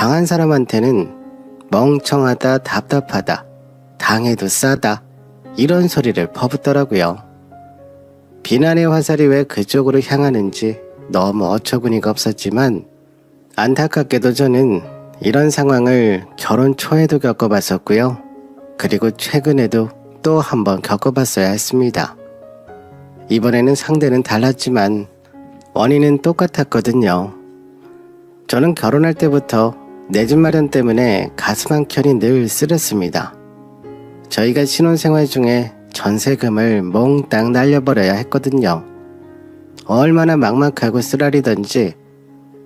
당한 사람한테는 멍청하다, 답답하다, 당해도 싸다 이런 소리를 퍼붓더라고요. 비난의 화살이 왜 그쪽으로 향하는지 너무 어처구니가 없었지만 안타깝게도 저는 이런 상황을 결혼 초에도 겪어봤었고요. 그리고 최근에도 또 한 번 겪어봤어야 했습니다. 이번에는 상대는 달랐지만 원인은 똑같았거든요. 저는 결혼할 때부터 내 집 마련 때문에 가슴 한켠이 늘 쓰렸습니다. 저희가 신혼생활 중에 전세금을 몽땅 날려버려야 했거든요. 얼마나 막막하고 쓰라리던지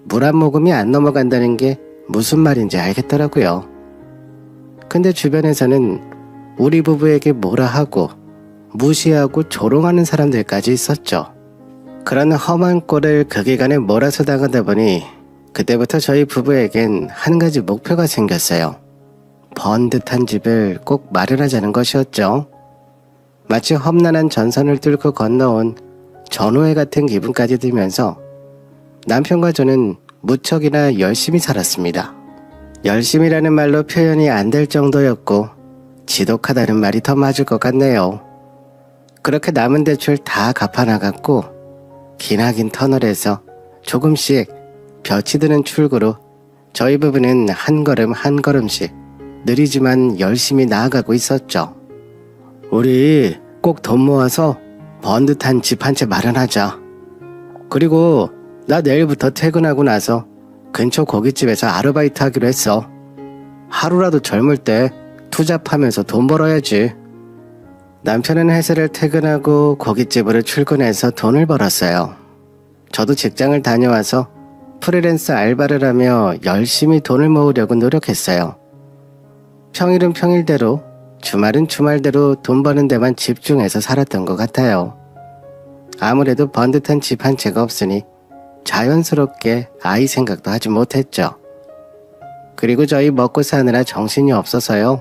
물 한 모금이 안 넘어간다는 게 무슨 말인지 알겠더라고요. 근데 주변에서는 우리 부부에게 뭐라 하고 무시하고 조롱하는 사람들까지 있었죠. 그런 험한 꼴을 그 기간에 몰아서 당하다 보니 그때부터 저희 부부에겐 한 가지 목표가 생겼어요. 번듯한 집을 꼭 마련하자는 것이었죠. 마치 험난한 전선을 뚫고 건너온 전우회 같은 기분까지 들면서 남편과 저는 무척이나 열심히 살았습니다. 열심이라는 말로 표현이 안 될 정도였고 지독하다는 말이 더 맞을 것 같네요. 그렇게 남은 대출 다 갚아나갔고 기나긴 터널에서 조금씩 볕이 드는 출구로 저희 부부는 한 걸음 한 걸음씩 느리지만 열심히 나아가고 있었죠. 우리 꼭 돈 모아서 번듯한 집 한 채 마련하자. 그리고 나 내일부터 퇴근하고 나서 근처 고깃집에서 아르바이트 하기로 했어. 하루라도 젊을 때 투잡하면서 돈 벌어야지. 남편은 회사를 퇴근하고 고깃집으로 출근해서 돈을 벌었어요. 저도 직장을 다녀와서 프리랜서 알바를 하며 열심히 돈을 모으려고 노력했어요. 평일은 평일대로, 주말은 주말대로 돈 버는 데만 집중해서 살았던 것 같아요. 아무래도 번듯한 집 한 채가 없으니 자연스럽게 아이 생각도 하지 못했죠. 그리고 저희 먹고 사느라 정신이 없어서요.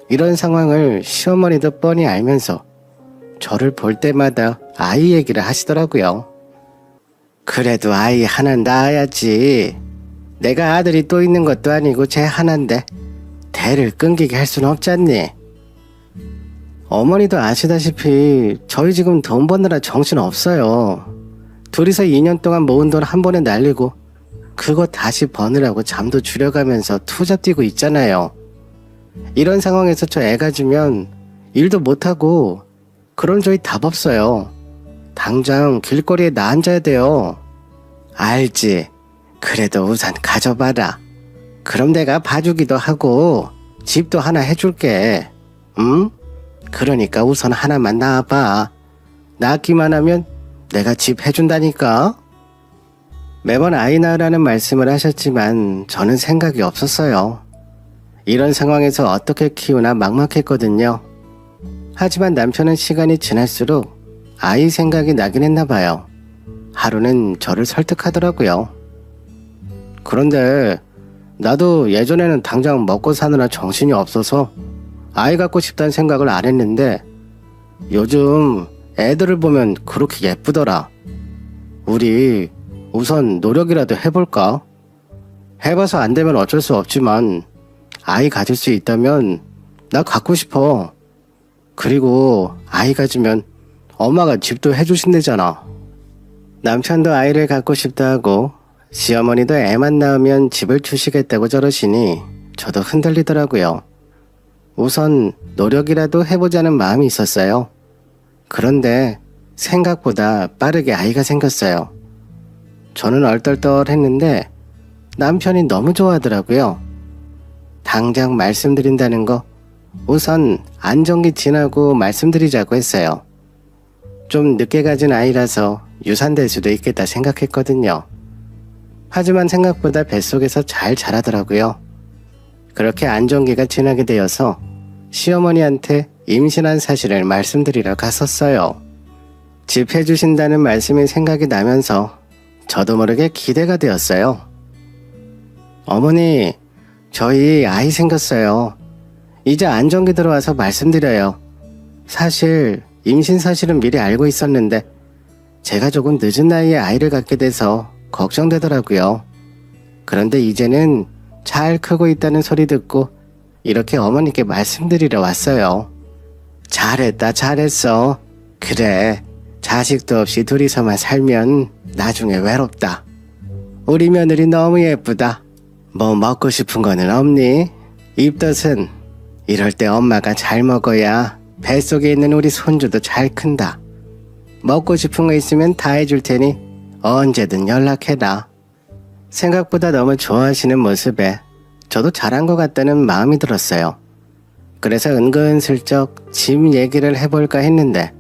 이런 상황을 시어머니도 뻔히 알면서 저를 볼 때마다 아이 얘기를 하시더라고요. 그래도 아이 하나 낳아야지. 내가 아들이 또 있는 것도 아니고 쟤 하나인데 대를 끊기게 할 수는 없잖니. 어머니도 아시다시피 저희 지금 돈 버느라 정신 없어요. 둘이서 2년 동안 모은 돈 한 번에 날리고 그거 다시 버느라고 잠도 줄여가면서 투잡 뛰고 있잖아요. 이런 상황에서 저 애 가지면 일도 못하고 그런 저희 답 없어요. 당장 길거리에 나 앉아야 돼요. 알지. 그래도 우선 가져봐라. 그럼 내가 봐주기도 하고 집도 하나 해줄게. 응? 그러니까 우선 하나만 낳아봐. 낳기만 하면 내가 집 해준다니까. 매번 아이 낳으라는 말씀을 하셨지만 저는 생각이 없었어요. 이런 상황에서 어떻게 키우나 막막했거든요. 하지만 남편은 시간이 지날수록 아이 생각이 나긴 했나 봐요. 하루는 저를 설득하더라고요. 그런데 나도 예전에는 당장 먹고 사느라 정신이 없어서 아이 갖고 싶다는 생각을 안 했는데 요즘 애들을 보면 그렇게 예쁘더라. 우리 우선 노력이라도 해볼까? 해봐서 안 되면 어쩔 수 없지만 아이 가질 수 있다면 나 갖고 싶어. 그리고 아이 가지면 엄마가 집도 해주신대잖아. 남편도 아이를 갖고 싶다 하고 시어머니도 애만 낳으면 집을 주시겠다고 저러시니 저도 흔들리더라고요. 우선 노력이라도 해보자는 마음이 있었어요. 그런데 생각보다 빠르게 아이가 생겼어요. 저는 얼떨떨했는데 남편이 너무 좋아하더라고요. 당장 말씀드린다는 거 우선 안정기 지나고 말씀드리자고 했어요. 좀 늦게 가진 아이라서 유산될 수도 있겠다 생각했거든요. 하지만 생각보다 뱃속에서 잘 자라더라고요. 그렇게 안정기가 지나게 되어서 시어머니한테 임신한 사실을 말씀드리러 갔었어요. 집 해주신다는 말씀이 생각이 나면서 저도 모르게 기대가 되었어요. 어머니, 저희 아이 생겼어요. 이제 안정기 들어와서 말씀드려요. 사실 임신 사실은 미리 알고 있었는데 제가 조금 늦은 나이에 아이를 갖게 돼서 걱정되더라고요. 그런데 이제는 잘 크고 있다는 소리 듣고 이렇게 어머니께 말씀드리러 왔어요. 잘했다, 잘했어. 그래, 자식도 없이 둘이서만 살면 나중에 외롭다. 우리 며느리 너무 예쁘다. 뭐 먹고 싶은 거는 없니? 입덧은 이럴 때 엄마가 잘 먹어야 뱃속에 있는 우리 손주도 잘 큰다. 먹고 싶은 거 있으면 다 해줄 테니 언제든 연락해라. 생각보다 너무 좋아하시는 모습에 저도 잘한 것 같다는 마음이 들었어요. 그래서 은근슬쩍 집 얘기를 해볼까 했는데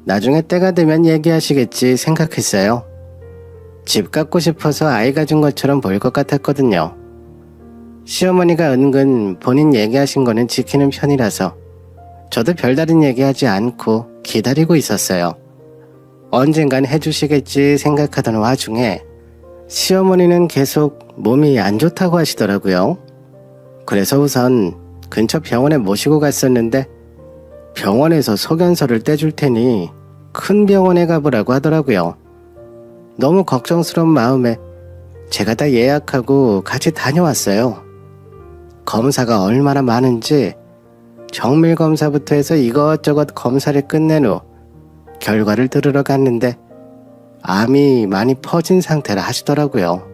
나중에 때가 되면 얘기하시겠지 생각했어요. 집 갖고 싶어서 아이 가진 것처럼 보일 것 같았거든요. 시어머니가 은근 본인 얘기하신 거는 지키는 편이라서 저도 별다른 얘기하지 않고 기다리고 있었어요. 언젠간 해주시겠지 생각하던 와중에 시어머니는 계속 몸이 안 좋다고 하시더라고요. 그래서 우선 근처 병원에 모시고 갔었는데 병원에서 소견서를 떼줄 테니 큰 병원에 가보라고 하더라고요. 너무 걱정스러운 마음에 제가 다 예약하고 같이 다녀왔어요. 검사가 얼마나 많은지 정밀검사부터 해서 이것저것 검사를 끝낸 후 결과를 들으러 갔는데 암이 많이 퍼진 상태라 하시더라고요.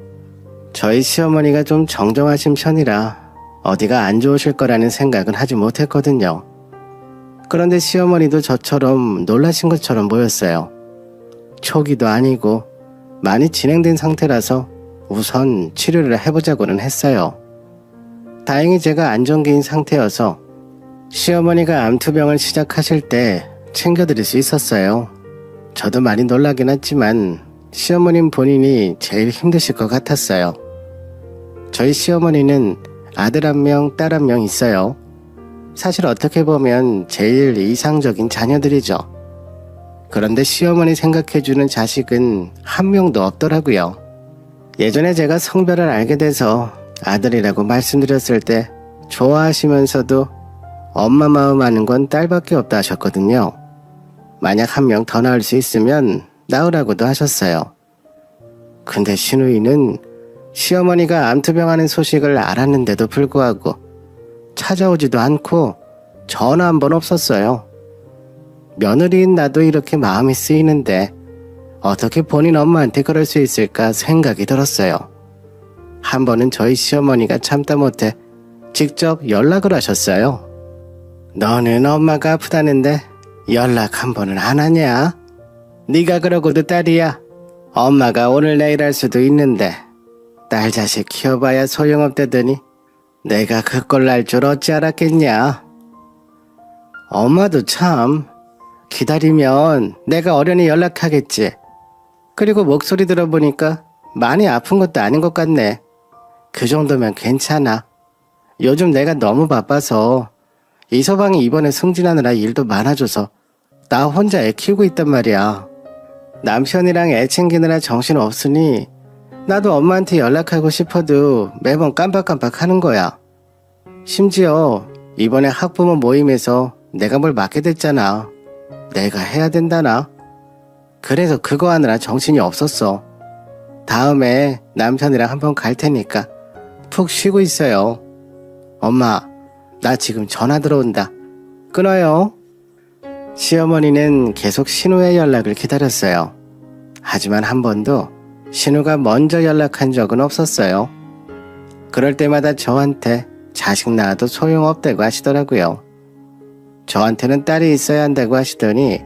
저희 시어머니가 좀 정정하신 편이라 어디가 안 좋으실 거라는 생각은 하지 못했거든요. 그런데 시어머니도 저처럼 놀라신 것처럼 보였어요. 초기도 아니고 많이 진행된 상태라서 우선 치료를 해보자고는 했어요. 다행히 제가 안정기인 상태여서 시어머니가 암투병을 시작하실 때 챙겨드릴 수 있었어요. 저도 많이 놀라긴 했지만 시어머님 본인이 제일 힘드실 것 같았어요. 저희 시어머니는 아들 1명, 딸 1명 있어요. 사실 어떻게 보면 제일 이상적인 자녀들이죠. 그런데 시어머니 생각해주는 자식은 한 명도 없더라고요. 예전에 제가 성별을 알게 돼서 아들이라고 말씀드렸을 때 좋아하시면서도 엄마 마음 아는 건 딸밖에 없다 하셨거든요. 만약 1명 더 낳을 수 있으면 낳으라고도 하셨어요. 근데 시누이는 시어머니가 암투병하는 소식을 알았는데도 불구하고 찾아오지도 않고 전화 한 번 없었어요. 며느리인 나도 이렇게 마음이 쓰이는데 어떻게 본인 엄마한테 그럴 수 있을까 생각이 들었어요. 한 번은 저희 시어머니가 참다 못해 직접 연락을 하셨어요. 너는 엄마가 아프다는데 연락 한 번은 안 하냐? 네가 그러고도 딸이야. 엄마가 오늘 내일 할 수도 있는데 딸 자식 키워봐야 소용없다더니 내가 그걸 알 줄 어찌 알았겠냐? 엄마도 참 기다리면 내가 어련히 연락하겠지. 그리고 목소리 들어보니까 많이 아픈 것도 아닌 것 같네. 그 정도면 괜찮아. 요즘 내가 너무 바빠서 이서방이 이번에 승진하느라 일도 많아져서 나 혼자 애 키우고 있단 말이야. 남편이랑 애 챙기느라 정신 없으니 나도 엄마한테 연락하고 싶어도 매번 깜빡깜빡 하는 거야. 심지어 이번에 학부모 모임에서 내가 뭘 맡게 됐잖아. 내가 해야 된다나. 그래서 그거 하느라 정신이 없었어. 다음에 남편이랑 한번 갈 테니까 푹 쉬고 있어요. 엄마, 나 지금 전화 들어온다. 끊어요. 시어머니는 계속 신우의 연락을 기다렸어요. 하지만 한 번도 신우가 먼저 연락한 적은 없었어요. 그럴 때마다 저한테 자식 낳아도 소용없다고 하시더라고요. 저한테는 딸이 있어야 한다고 하시더니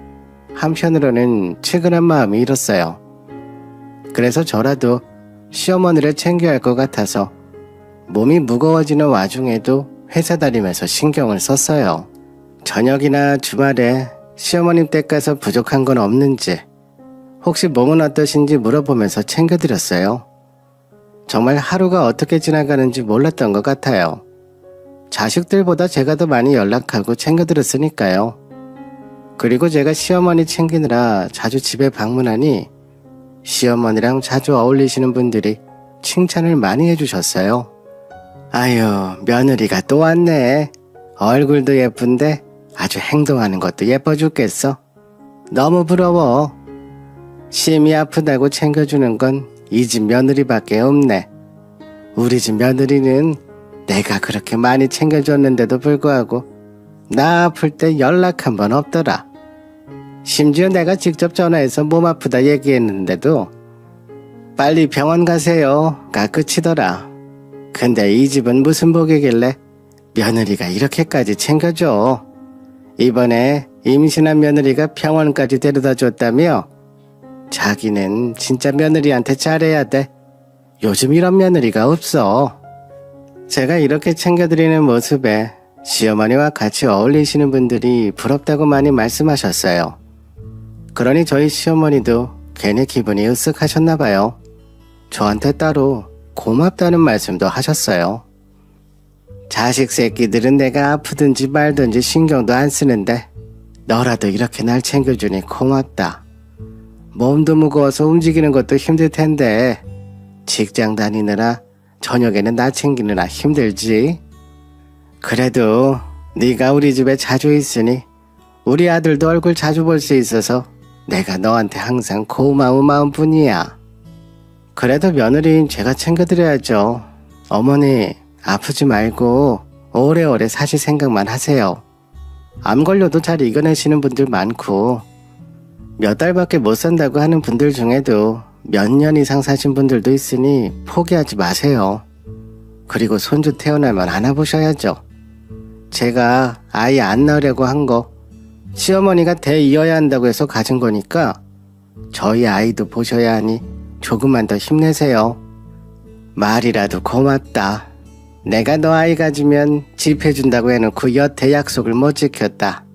한편으로는 측은한 마음이 일었어요. 그래서 저라도 시어머니를 챙겨야 할 것 같아서 몸이 무거워지는 와중에도 회사 다니면서 신경을 썼어요. 저녁이나 주말에 시어머님 댁 가서 부족한 건 없는지 혹시 몸은 어떠신지 물어보면서 챙겨드렸어요. 정말 하루가 어떻게 지나가는지 몰랐던 것 같아요. 자식들보다 제가 더 많이 연락하고 챙겨드렸으니까요. 그리고 제가 시어머니 챙기느라 자주 집에 방문하니 시어머니랑 자주 어울리시는 분들이 칭찬을 많이 해주셨어요. 아유, 며느리가 또 왔네. 얼굴도 예쁜데 아주 행동하는 것도 예뻐 죽겠어. 너무 부러워. 심이 아프다고 챙겨주는 건 이 집 며느리밖에 없네. 우리 집 며느리는 내가 그렇게 많이 챙겨줬는데도 불구하고 나 아플 때 연락 한 번 없더라. 심지어 내가 직접 전화해서 몸 아프다 얘기했는데도 빨리 병원 가세요가 끝이더라. 근데 이 집은 무슨 복이길래 며느리가 이렇게까지 챙겨줘. 이번에 임신한 며느리가 병원까지 데려다 줬다며 자기는 진짜 며느리한테 잘해야 돼. 요즘 이런 며느리가 없어. 제가 이렇게 챙겨드리는 모습에 시어머니와 같이 어울리시는 분들이 부럽다고 많이 말씀하셨어요. 그러니 저희 시어머니도 괜히 기분이 으쓱하셨나봐요. 저한테 따로 고맙다는 말씀도 하셨어요. 자식 새끼들은 내가 아프든지 말든지 신경도 안 쓰는데 너라도 이렇게 날 챙겨주니 고맙다. 몸도 무거워서 움직이는 것도 힘들 텐데 직장 다니느라 저녁에는 나 챙기느라 힘들지. 그래도 네가 우리 집에 자주 있으니 우리 아들도 얼굴 자주 볼 수 있어서 내가 너한테 항상 고마운 마음뿐이야. 그래도 며느리인 제가 챙겨드려야죠. 어머니 아프지 말고 오래오래 사실 생각만 하세요. 암 걸려도 잘 이겨내시는 분들 많고 몇 달밖에 못 산다고 하는 분들 중에도 몇 년 이상 사신 분들도 있으니 포기하지 마세요. 그리고 손주 태어나면 안아보셔야죠. 제가 아이 안 낳으려고 한 거 시어머니가 대이어야 한다고 해서 가진 거니까 저희 아이도 보셔야 하니 조금만 더 힘내세요. 말이라도 고맙다. 내가 너 아이 가지면 집 해준다고 해놓고 여태 약속을 못 지켰다.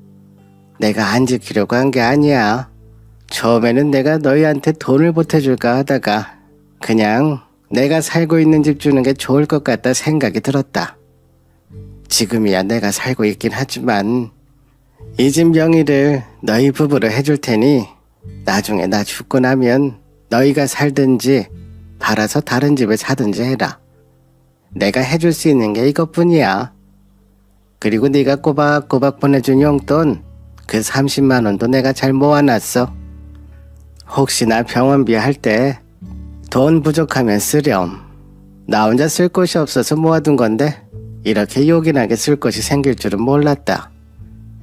내가 안 지키려고 한 게 아니야. 처음에는 내가 너희한테 돈을 보태줄까 하다가 그냥 내가 살고 있는 집 주는 게 좋을 것 같다 생각이 들었다. 지금이야 내가 살고 있긴 하지만 이 집 명의를 너희 부부로 해줄 테니 나중에 나 죽고 나면 너희가 살든지 팔아서 다른 집을 사든지 해라. 내가 해줄 수 있는 게 이것뿐이야. 그리고 네가 꼬박꼬박 보내준 용돈 그 30만 원도 내가 잘 모아놨어. 혹시나 병원비 할 때 돈 부족하면 쓰렴. 나 혼자 쓸 곳이 없어서 모아둔 건데 이렇게 요긴하게 쓸 곳이 생길 줄은 몰랐다.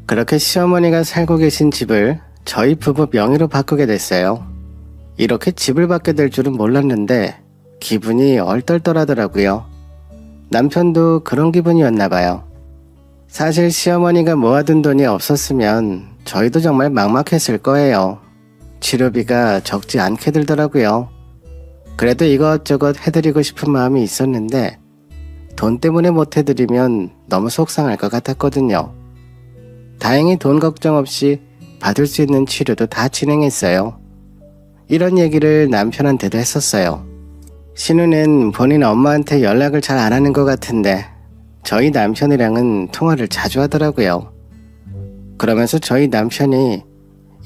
그렇게 시어머니가 살고 계신 집을 저희 부부 명의로 바꾸게 됐어요. 이렇게 집을 받게 될 줄은 몰랐는데 기분이 얼떨떨하더라고요. 남편도 그런 기분이었나 봐요. 사실 시어머니가 모아둔 돈이 없었으면 저희도 정말 막막했을 거예요. 치료비가 적지 않게 들더라고요. 그래도 이것저것 해드리고 싶은 마음이 있었는데 돈 때문에 못 해드리면 너무 속상할 것 같았거든요. 다행히 돈 걱정 없이 받을 수 있는 치료도 다 진행했어요. 이런 얘기를 남편한테도 했었어요. 신우는 본인 엄마한테 연락을 잘 안 하는 것 같은데 저희 남편이랑은 통화를 자주 하더라고요. 그러면서 저희 남편이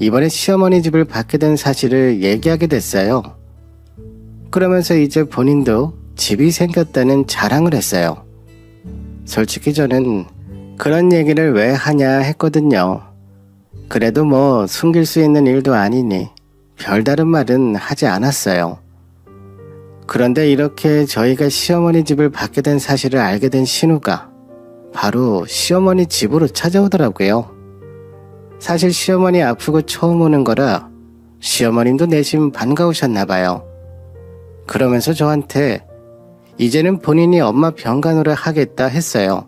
이번에 시어머니 집을 받게 된 사실을 얘기하게 됐어요. 그러면서 이제 본인도 집이 생겼다는 자랑을 했어요. 솔직히 저는 그런 얘기를 왜 하냐 했거든요. 그래도 뭐 숨길 수 있는 일도 아니니 별다른 말은 하지 않았어요. 그런데 이렇게 저희가 시어머니 집을 받게 된 사실을 알게 된 신우가 바로 시어머니 집으로 찾아오더라고요. 사실 시어머니 아프고 처음 오는 거라 시어머님도 내심 반가우셨나봐요. 그러면서 저한테 이제는 본인이 엄마 병간호를 하겠다 했어요.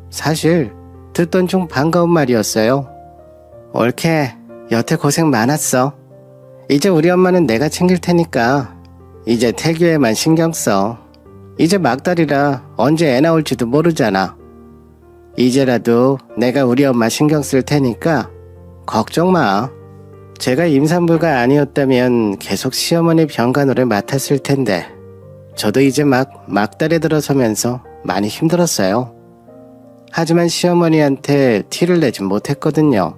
사실 듣던 중 반가운 말이었어요. 옳게 여태 고생 많았어. 이제 우리 엄마는 내가 챙길 테니까 이제 태교에만 신경 써. 이제 막달이라 언제 애 나올지도 모르잖아. 이제라도 내가 우리 엄마 신경 쓸 테니까 걱정 마. 제가 임산부가 아니었다면 계속 시어머니 병간호를 맡았을 텐데 저도 이제 막달에 들어서면서 많이 힘들었어요. 하지만 시어머니한테 티를 내진 못했거든요.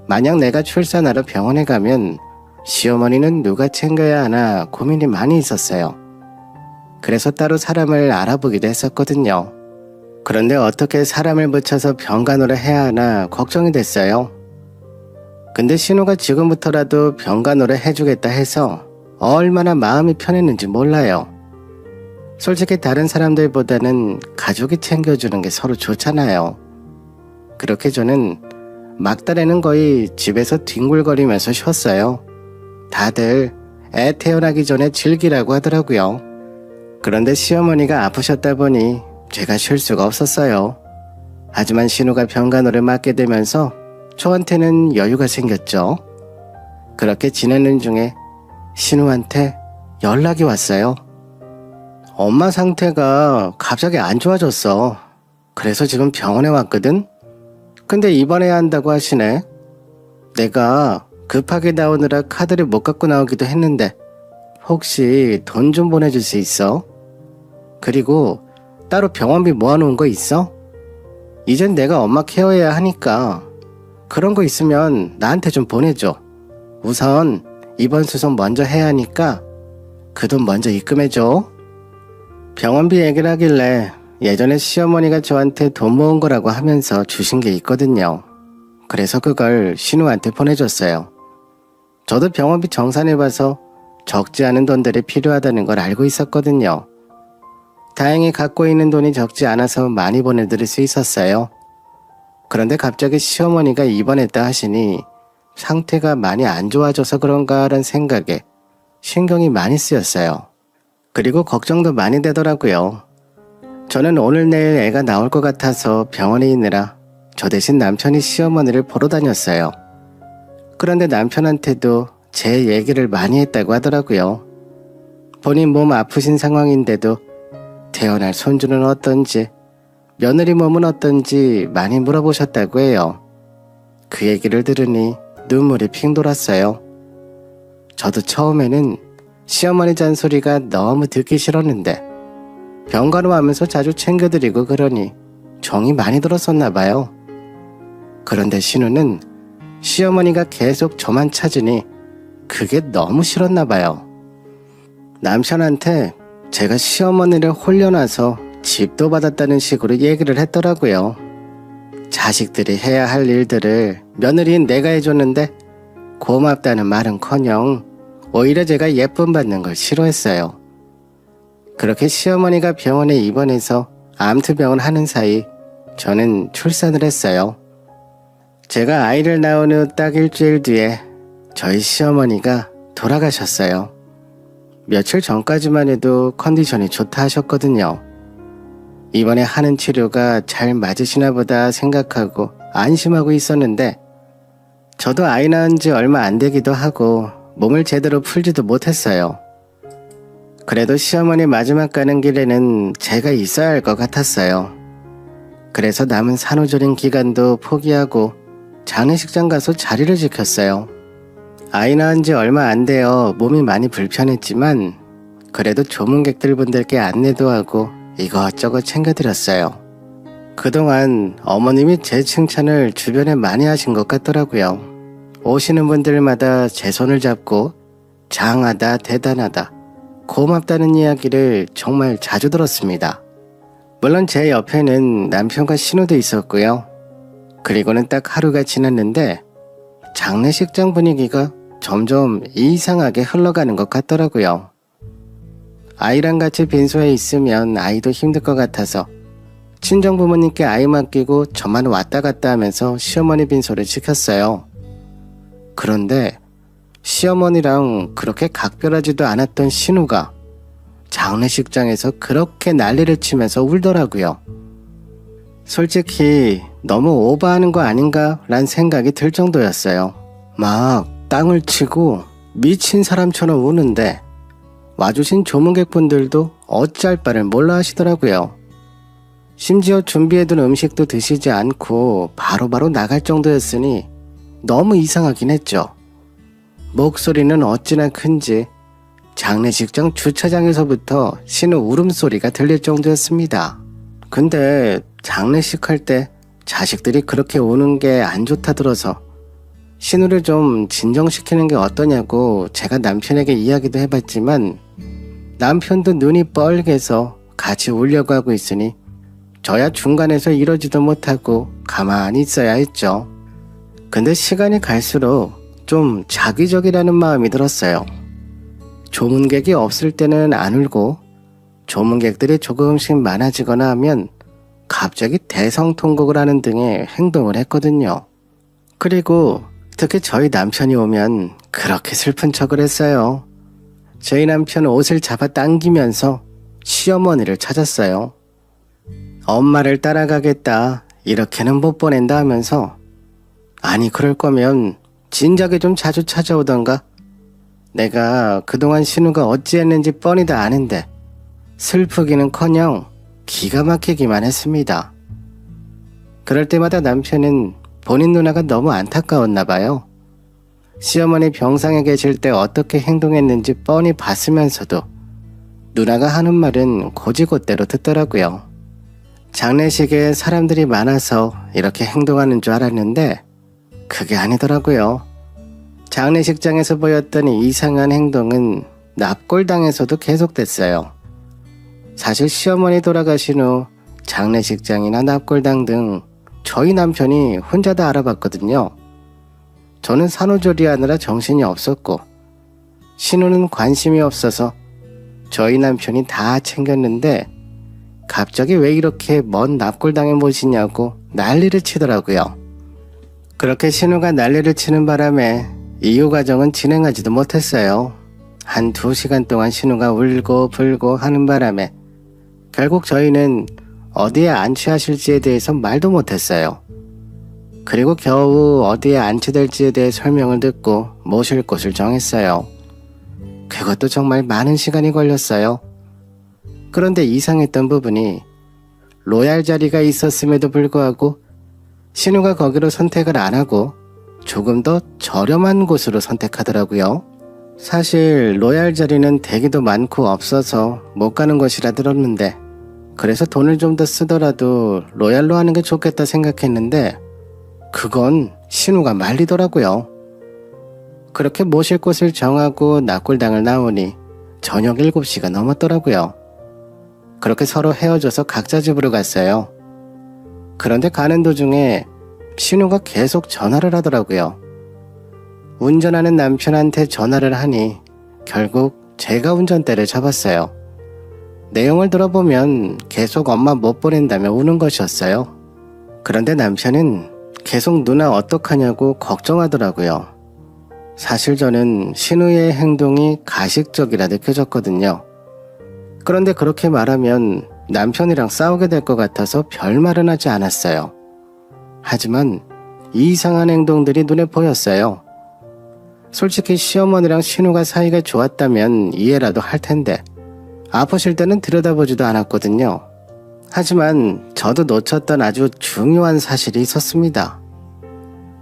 만약 내가 출산하러 병원에 가면 시어머니는 누가 챙겨야 하나 고민이 많이 있었어요. 그래서 따로 사람을 알아보기도 했었거든요. 그런데 어떻게 사람을 붙여서 병간호를 해야 하나 걱정이 됐어요. 근데 신우가 지금부터라도 병간호를 해주겠다 해서 얼마나 마음이 편했는지 몰라요. 솔직히 다른 사람들보다는 가족이 챙겨주는 게 서로 좋잖아요. 그렇게 저는 막달에는 거의 집에서 뒹굴거리면서 쉬었어요. 다들 애 태어나기 전에 즐기라고 하더라고요. 그런데 시어머니가 아프셨다 보니 제가 쉴 수가 없었어요. 하지만 신우가 병간호를 맡게 되면서 저한테는 여유가 생겼죠. 그렇게 지내는 중에 신우한테 연락이 왔어요. 엄마 상태가 갑자기 안 좋아졌어. 그래서 지금 병원에 왔거든? 근데 입원해야 한다고 하시네. 내가 급하게 나오느라 카드를 못 갖고 나오기도 했는데 혹시 돈 좀 보내줄 수 있어? 그리고 따로 병원비 모아놓은 거 있어? 이젠 내가 엄마 케어해야 하니까 그런 거 있으면 나한테 좀 보내줘. 우선 입원 수속 먼저 해야 하니까 그 돈 먼저 입금해줘. 병원비 얘기를 하길래 예전에 시어머니가 저한테 돈 모은 거라고 하면서 주신 게 있거든요. 그래서 그걸 신우한테 보내줬어요. 저도 병원비 정산해봐서 적지 않은 돈들이 필요하다는 걸 알고 있었거든요. 다행히 갖고 있는 돈이 적지 않아서 많이 보내드릴 수 있었어요. 그런데 갑자기 시어머니가 입원했다 하시니 상태가 많이 안 좋아져서 그런가 라는 생각에 신경이 많이 쓰였어요. 그리고 걱정도 많이 되더라고요. 저는 오늘 내일 애가 나올 것 같아서 병원에 있느라 저 대신 남편이 시어머니를 보러 다녔어요. 그런데 남편한테도 제 얘기를 많이 했다고 하더라고요. 본인 몸 아프신 상황인데도 태어날 손주는 어떤지, 며느리 몸은 어떤지 많이 물어보셨다고 해요. 그 얘기를 들으니 눈물이 핑 돌았어요. 저도 처음에는 시어머니 잔소리가 너무 듣기 싫었는데 병간호 하면서 자주 챙겨드리고 그러니 정이 많이 들었었나 봐요. 그런데 신우는 시어머니가 계속 저만 찾으니 그게 너무 싫었나 봐요. 남편한테 제가 시어머니를 홀려놔서 집도 받았다는 식으로 얘기를 했더라고요. 자식들이 해야 할 일들을 며느리인 내가 해줬는데 고맙다는 말은커녕 오히려 제가 예쁨 받는 걸 싫어했어요. 그렇게 시어머니가 병원에 입원해서 암투병을 하는 사이 저는 출산을 했어요. 제가 아이를 낳은 후 딱 일주일 뒤에 저희 시어머니가 돌아가셨어요. 며칠 전까지만 해도 컨디션이 좋다 하셨거든요. 이번에 하는 치료가 잘 맞으시나 보다 생각하고 안심하고 있었는데 저도 아이 낳은 지 얼마 안 되기도 하고 몸을 제대로 풀지도 못했어요. 그래도 시어머니 마지막 가는 길에는 제가 있어야 할 것 같았어요. 그래서 남은 산후조림 기간도 포기하고 장례식장 가서 자리를 지켰어요. 아이 낳은 지 얼마 안 되어 몸이 많이 불편했지만 그래도 조문객들 분들께 안내도 하고 이것저것 챙겨드렸어요. 그동안 어머님이 제 칭찬을 주변에 많이 하신 것 같더라고요. 오시는 분들마다 제 손을 잡고 장하다, 대단하다, 고맙다는 이야기를 정말 자주 들었습니다. 물론 제 옆에는 남편과 신우도 있었고요. 그리고는 딱 하루가 지났는데 장례식장 분위기가 점점 이상하게 흘러가는 것 같더라고요. 아이랑 같이 빈소에 있으면 아이도 힘들 것 같아서 친정 부모님께 아이 맡기고 저만 왔다 갔다 하면서 시어머니 빈소를 지켰어요. 그런데 시어머니랑 그렇게 각별하지도 않았던 신우가 장례식장에서 그렇게 난리를 치면서 울더라고요. 솔직히 너무 오버하는 거 아닌가 라는 생각이 들 정도였어요. 막 땅을 치고 미친 사람처럼 우는데 와주신 조문객분들도 어찌할 바를 몰라 하시더라고요. 심지어 준비해둔 음식도 드시지 않고 바로바로 나갈 정도였으니 너무 이상하긴 했죠. 목소리는 어찌나 큰지 장례식장 주차장에서부터 신우 울음소리가 들릴 정도였습니다. 근데 장례식 할 때 자식들이 그렇게 우는 게 안 좋다 들어서 신우를 좀 진정시키는 게 어떠냐고 제가 남편에게 이야기도 해봤지만 남편도 눈이 뻘개서 같이 울려고 하고 있으니 저야 중간에서 이러지도 못하고 가만히 있어야 했죠. 근데 시간이 갈수록 좀 자기적이라는 마음이 들었어요. 조문객이 없을 때는 안 울고 조문객들이 조금씩 많아지거나 하면 갑자기 대성통곡을 하는 등의 행동을 했거든요. 그리고 특히 저희 남편이 오면 그렇게 슬픈 척을 했어요. 저희 남편은 옷을 잡아 당기면서 시어머니를 찾았어요. 엄마를 따라가겠다, 이렇게는 못 보낸다 하면서, 아니 그럴 거면 진작에 좀 자주 찾아오던가. 내가 그동안 신우가 어찌했는지 뻔히 다 아는데 슬프기는커녕 기가 막히기만 했습니다. 그럴 때마다 남편은 본인 누나가 너무 안타까웠나 봐요. 시어머니 병상에 계실 때 어떻게 행동했는지 뻔히 봤으면서도 누나가 하는 말은 곧이곧대로 듣더라고요. 장례식에 사람들이 많아서 이렇게 행동하는 줄 알았는데 그게 아니더라고요. 장례식장에서 보였던 이상한 행동은 납골당에서도 계속됐어요. 사실 시어머니 돌아가신 후 장례식장이나 납골당 등 저희 남편이 혼자 다 알아봤거든요. 저는 산후조리 하느라 정신이 없었고 신우는 관심이 없어서 저희 남편이 다 챙겼는데 갑자기 왜 이렇게 먼 납골당에 모시냐고 난리를 치더라고요. 그렇게 신우가 난리를 치는 바람에 이후 과정은 진행하지도 못했어요. 한 2시간 동안 신우가 울고 불고 하는 바람에 결국 저희는 어디에 안치하실지에 대해서 말도 못했어요. 그리고 겨우 어디에 안치될지에 대해 설명을 듣고 모실 곳을 정했어요. 그것도 정말 많은 시간이 걸렸어요. 그런데 이상했던 부분이 로얄 자리가 있었음에도 불구하고 신우가 거기로 선택을 안 하고 조금 더 저렴한 곳으로 선택하더라고요. 사실 로얄 자리는 대기도 많고 없어서 못 가는 곳이라 들었는데 그래서 돈을 좀 더 쓰더라도 로얄로 하는 게 좋겠다 생각했는데 그건 신우가 말리더라고요. 그렇게 모실 곳을 정하고 납골당을 나오니 저녁 7시가 넘었더라고요. 그렇게 서로 헤어져서 각자 집으로 갔어요. 그런데 가는 도중에 신우가 계속 전화를 하더라고요. 운전하는 남편한테 전화를 하니 결국 제가 운전대를 잡았어요. 내용을 들어보면 계속 엄마 못 보낸다며 우는 것이었어요. 그런데 남편은 계속 누나 어떡하냐고 걱정하더라고요. 사실 저는 신우의 행동이 가식적이라 느껴졌거든요. 그런데 그렇게 말하면 남편이랑 싸우게 될 것 같아서 별말은 하지 않았어요. 하지만 이상한 행동들이 눈에 보였어요. 솔직히 시어머니랑 신우가 사이가 좋았다면 이해라도 할 텐데 아프실 때는 들여다보지도 않았거든요. 하지만 저도 놓쳤던 아주 중요한 사실이 있었습니다.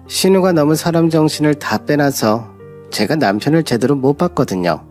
신우가 너무 사람 정신을 다 빼놔서 제가 남편을 제대로 못 봤거든요.